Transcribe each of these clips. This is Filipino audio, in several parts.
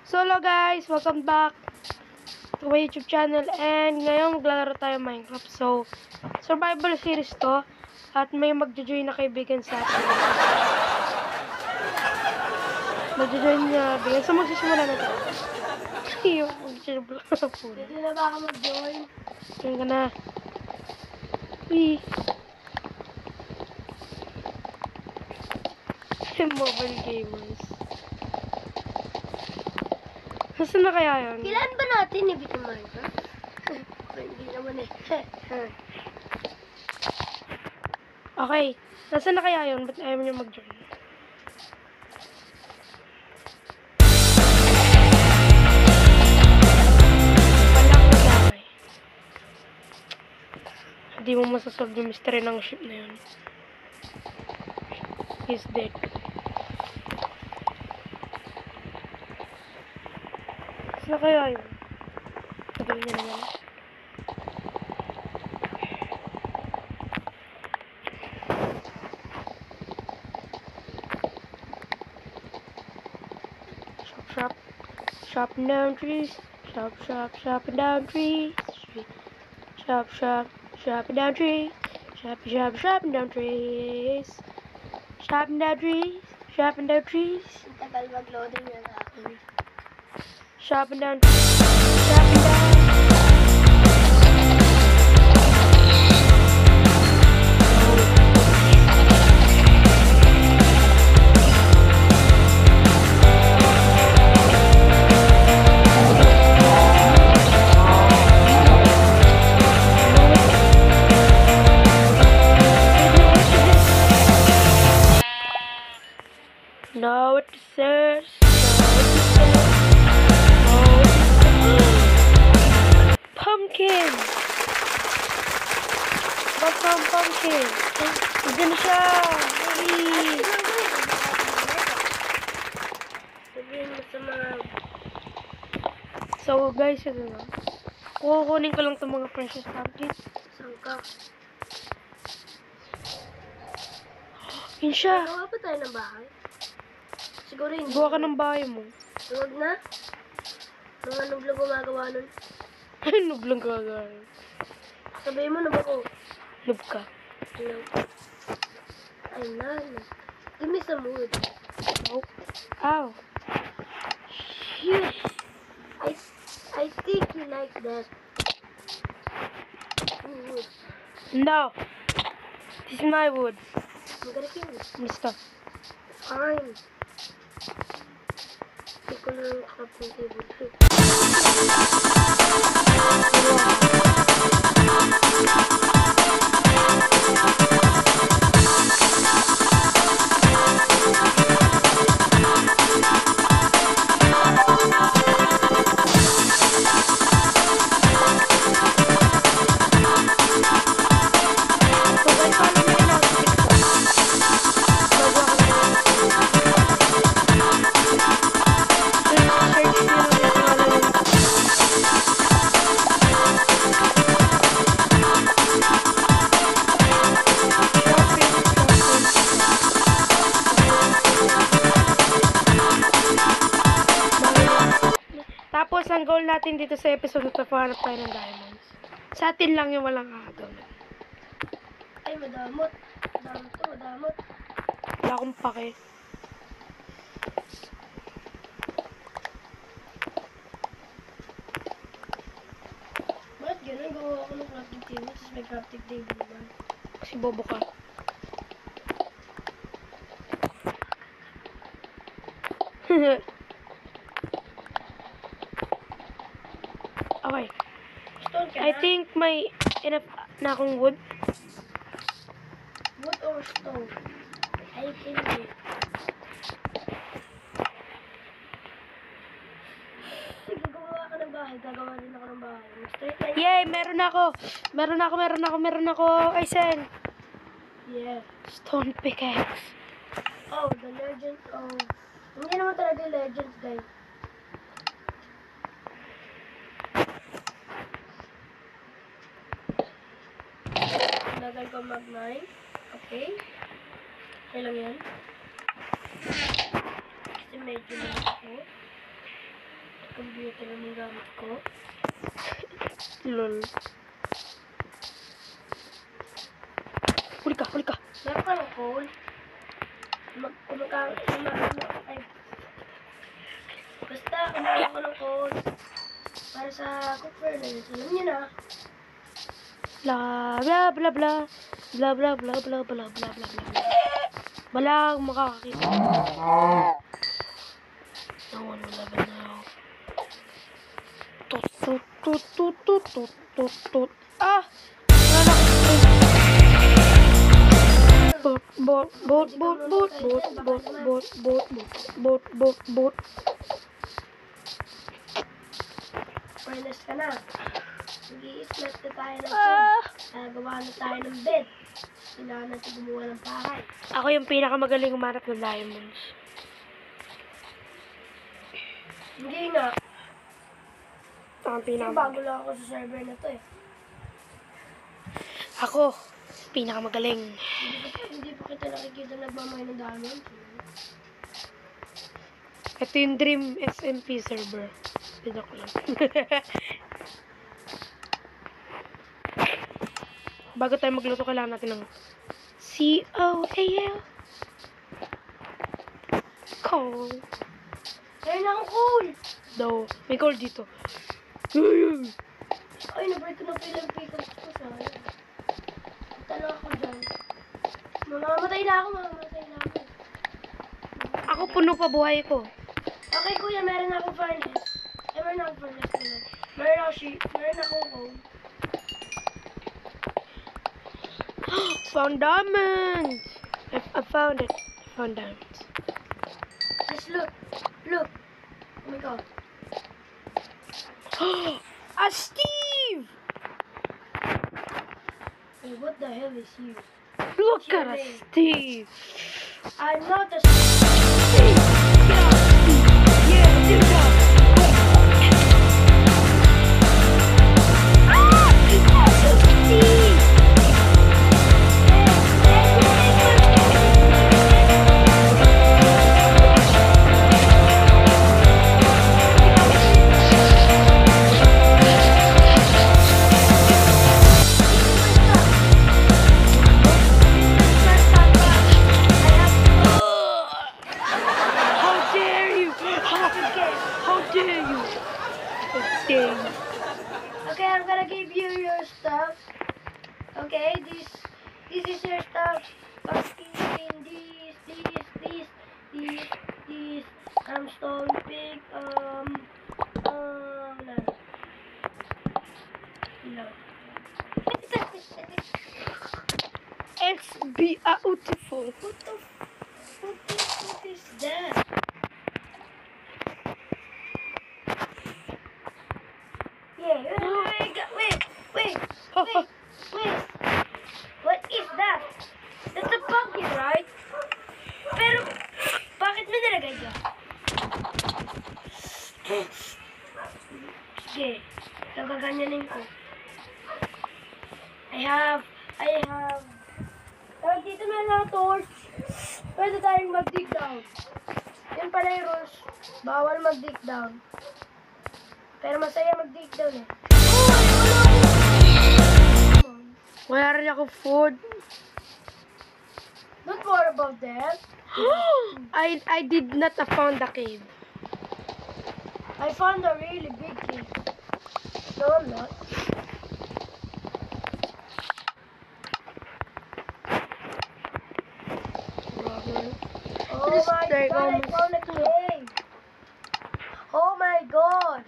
So hello guys, welcome back to my YouTube channel, and ngayon maglalaro tayo Minecraft. So, survival series to, at may magjo-join na kaibigan sa atin. Magjo-join na kaibigan. So magsisimula na tayo. Yung mag-share sa phone. Pwede na ba ako mag-join? Join ka na. Uy. Mobile gamers. Nasaan na kaya yun? Kailan ba natin i-beat Minecraft? Hindi naman eh. Okay. Nasaan na kaya yun? Ba't ayaw niyo mag-join? Walang naglamay. Hindi mo masasolve yung mystery ng ship na yun. He's dead. Nasaan na kaya yun? Tagal niya naman. Shop, chopping down trees. Chopping down trees. Chopping down trees. Chopping down trees. Chopping down trees. Chopping down trees. Ang tagal mag-loading na sa akin. Chopping down. Chopping down. Know what it says. Pumpkin. Bakang pumpkin. Diyan na siya. Hey. Sabihin mo sa mga... So guys, ito na. Kukunin ko lang itong mga precious pumpkin. Sangka. Yun siya. Gawa pa tayo ng bahay? Siguro hindi. Gawa ka ng bahay mo. Huwag na. Mga noob lang gumagawa nun. Noob lang gagawin. Sabihin mo, noob ako. Noob ka. Hello. Ay, nana. Give me some wood. Nope. Ow. Shit. I think you like that. Wood. No. This is my wood. I'm gonna kill you. Mister. Fine. Hindi ko lang crafting table. Tapos, ang goal natin dito sa episode na ito, pahanap tayo ng diamonds. Sa atin lang yung walang kakagawin. Ay, madamot. Madamot to, madamot. Wala akong pake. Bakit gano'n? Gawa ako ng crafting table, tapos may crafting table naman. Kasi bobo ka. Okay. Stone ka I na? think may enough na akong wood. Wood or stone? I think it. Sige, gumawa ka ng bahay. Gagawa din ako ng bahay. Straight line. Yay! Meron ako! Meron ako! Aysen! Yeah. Stone pickaxe. Oh, the legend of... Hindi naman talaga legends, guys. Lagay ko mag-9. Okay. Okay lang yan. Kasi medyo lang ako. computer ang gamit ko. Lol. Huli ka, huli ka. Meron ka ng call? Ay. Basta, kumain ko ng call. Para sa cook furnace. Alam niyo na. Bla bla bla bla. Bla bla bla bla bla bla bla bla. Walang makakakita. No one will ever know. Tut tut tut tut tut tut tut tut. Ah! Wala Bot bot bot bot bot bot bot bot bot bot bot bot. Furnace ka na. Mag-i-smet na tayo ng food. Ah! Gawa na tayo ng bed. Kailangan natin gumawa ng bahay. Ako yung pinakamagaling umanap ng diamonds. Hindi nga. Ako ang Kasi pinakamagaling. bago lang ako sa server na to eh. Ako, pinakamagaling. Hindi pa kita nakikita nagmamay ng diamond. Ito yung Dream SMP server. Pino ko lang. Bago tayo magluto, kailangan natin ng C-O-A-L. Coal. Ayun na akong cool! Daw, may coal dito. Ay, nabreak ko na pala yung pickaxe ko sa akin. Talo ako dyan. Mamamatay na ako. Ako puno pa buhay ko. Okay kuya, meron akong furnace. Meron akong furnace naman. Meron akong sheep. Meron akong coal. Found diamonds! I found it. I found diamonds. Just look. Look. Oh my god. Ah, Steve! Hey, what the hell is you? Look at us, Steve! I'm not a... Steve! Yeah, Steve! Yeah, do that! Ah! Steve! How dare you! How dare you! How dare you! Okay, I'm gonna give you your stuff. Okay, this is your stuff. Pumpkin, this, stone pig, no. It's beautiful. What is that? Yeah, wait. What is that? That's a pumpkin, right? Pero, bakit mo nilagay dyan? Sige, gaganyanin ko. I have, tawag dito meron ako torch. Pwede tayong mag-dig down. Yun pala yung rules. Bawal mag-dig down. Pero masaya mag-dig down eh. Wala rin ako food. Don't worry about that. I did not found the cave. I found a really big cave. No, I'm not. Oh This my day god, I almost- found a cave. Oh my god.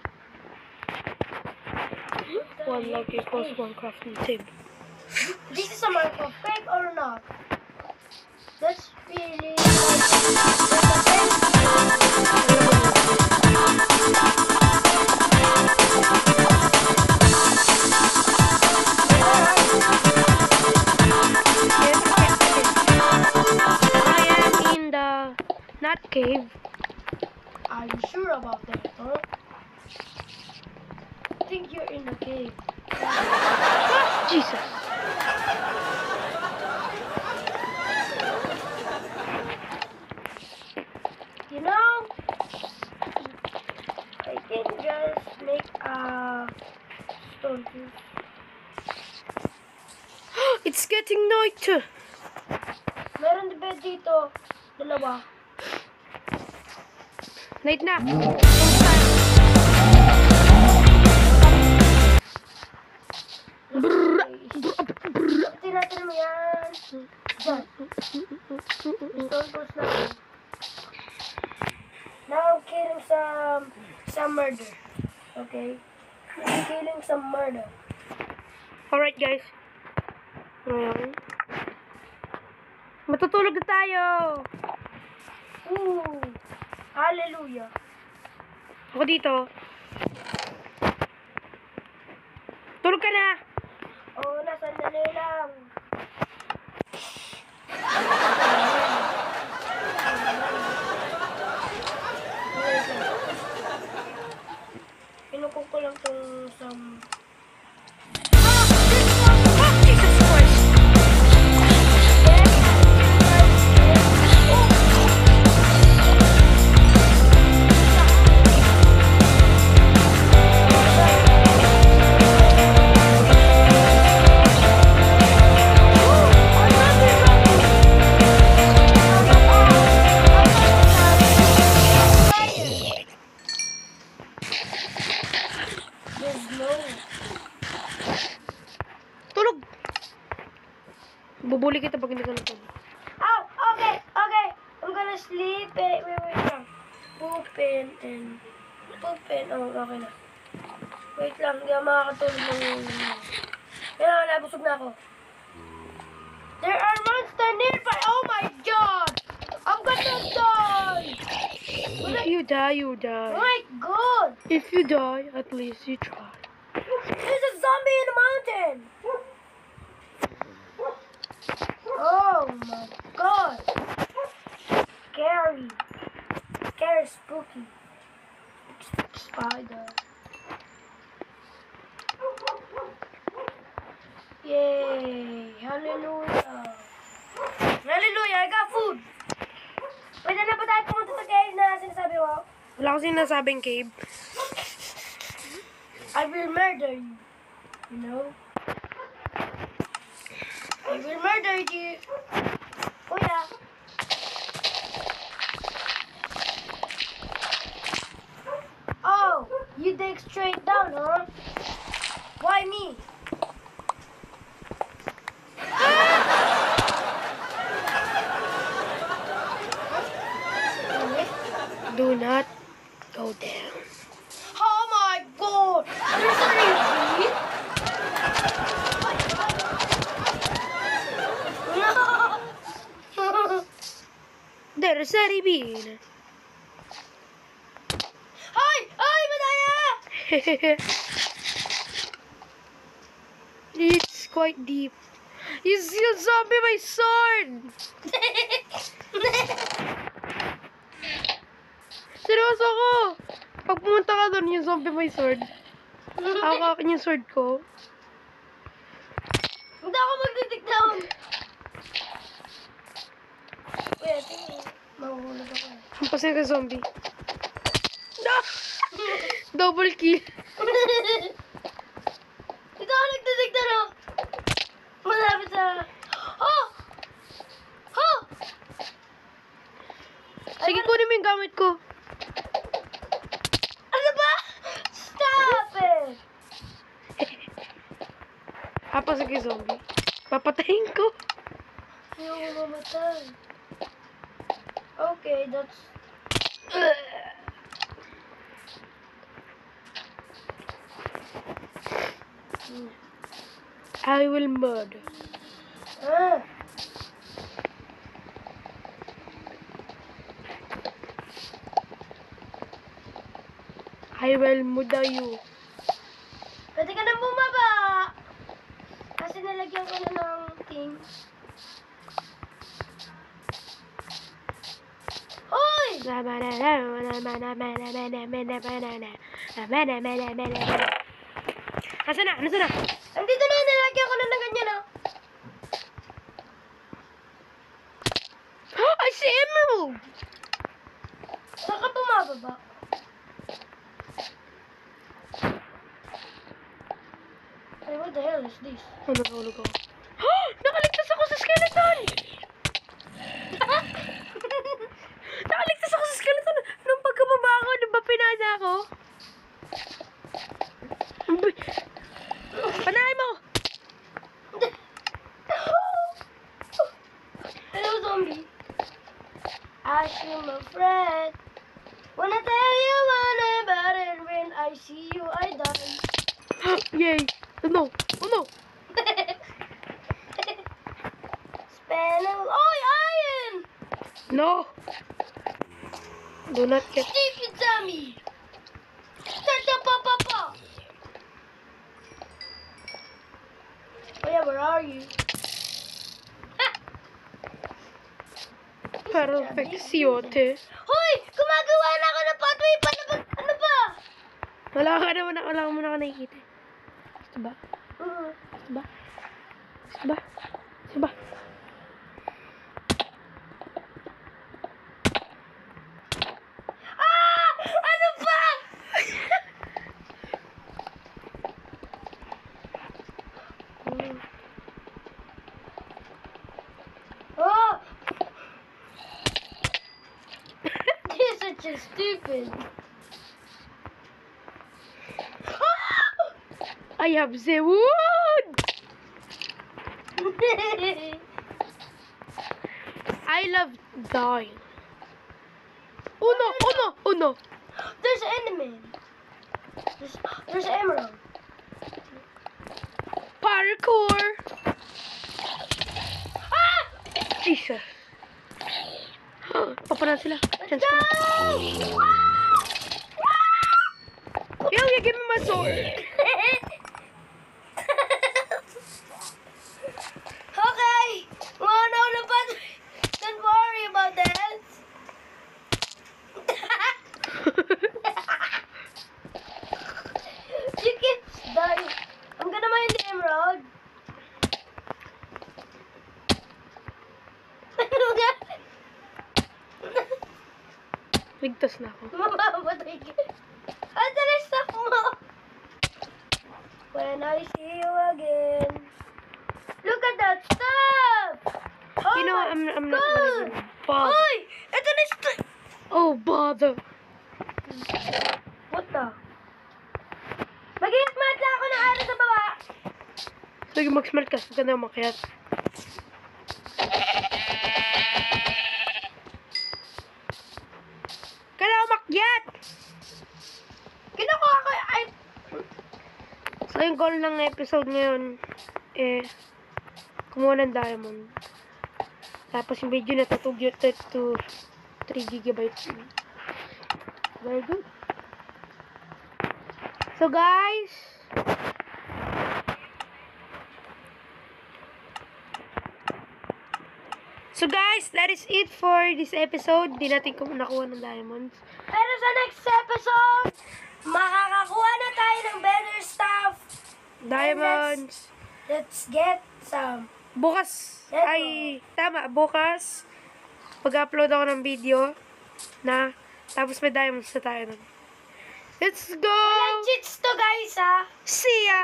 One lucky equals one crafting table. This is a Minecraft cave or not? That's really... I am in the not cave. Are you sure about that, huh? I think you're in the cave. Jesus. You know, I think Meron din bed dito. Dalawa. Night na. Tinatin mo yan. Diyan. Stone tools na ako. Now I'm killing some murder. Okay? I'm killing some murder. Alright guys. Ngayon. Matutulog na tayo. Ooh. Hallelujah. Ako dito. Tulog ka na. Oo, sandali lang. Pinukong ko lang tong some... Jesus Christ. Tulog. Bubuli kita pag hindi ka natulog. Oh, okay. I'm gonna sleep. Wait lang. Poopin. Oh, okay na. Wait lang, hindi ako makakatulog ng... Kaya nabusog na ako. There are monsters nearby! Oh my god! I'm gonna die! If you die, you Oh die. my god! If you die, at least you try. There's a zombie in the mountain! Oh my god! Scary. Scary, spooky. Spider. Yay! Hallelujah! Hallelujah! I got food! Pwede na ba tayo pumunta sa cave na sinasabi mo? Wala ko sinasabing cave. I will murder you. You know? I will murder you. Kuya. Oh, you dig straight down, huh? Why me? Do not go down. Oh my god! There's a repeat? No! There's a ravine. Ay! Ay! Madaya! It's quite deep. You see a zombie, my sword! Seryoso ko! Pag pumunta ka doon, yung zombie, my sword. Hakakin yung sword ko. Hindi ako magdidig down. Wait, mahuhulog ako. Hampasin ka, zombie. No! Double kill. Dito ako nagdidig down, oh. Malapit sa... Oh! Oh! Sige, kunin mo yung gamit ko. Ano ba? Stop it! Hampasin ka, zombie. Papatayin ko. Ayaw ko mamatay. Okay, that's... I will murder. Ah! I will murder you. Pwede ka nang bumaba! Kasi nalagyan ko na ng thing. Hoy! Nasaan na? Nasaan na? Andito na, nalagyan ko na ng ganyan, oh. I see emerald! Saan ka bumababa? Ay, what the hell is this? Ano, nahulog ako. Nakaligtas ako sa skeleton! zombie. I see my friend. When I tell you one about it, when I see you, I die. Yay! Oh no! Oh no! Spinning. Oh, iron! No! Do not get... Stupid zombie! Ta-ta-pa-pa-pa! Oh yeah, where are you? Perfeccionte. Hoy! Gumagawa na ako ng pathway para ano ba? Wala ka mo na nakikita. Gusto ba? Uh, Gusto ba? Gusto ba? Gusto ba? ah! Ano ba? Oh! You're such a stupid. I have the wood! I love dying. Oh no! Oh no! Oh no! There's enemy. There's emerald. Parkour! Ah! Jesus. Papanan sila. Chance Go! ko. Yo, give me my sword. Okay. Well, no, but don't worry about that. You keep dying. I'm gonna mine the emerald. Ligtas na ako. Mamamatay ka. Asa na stuff mo? When I see you again. Look at that stuff! Oh You know, my I'm not God! gonna bother. Oy! Ito na stuff! Oh, bother. What the? Mag-i-smart lang ako ng araw sa baba. Sige, mag-smart ka. Huwag ka na umakyat. Kala umakyat! Kinukuha ko ay... So, yung goal ng episode ngayon, kumuha ng diamond. Tapos yung video na to 3 gigabytes. Very good. So, guys, that is it for this episode. Di natin nakuha ng diamonds. Pero sa next episode, makakakuha na tayo ng better stuff. Diamonds. Let's get some. Bukas, Let's ay, tama, bukas, mag-upload ako ng video na, tapos may diamonds na tayo nun. Let's go! Walang cheats to guys ha. See ya!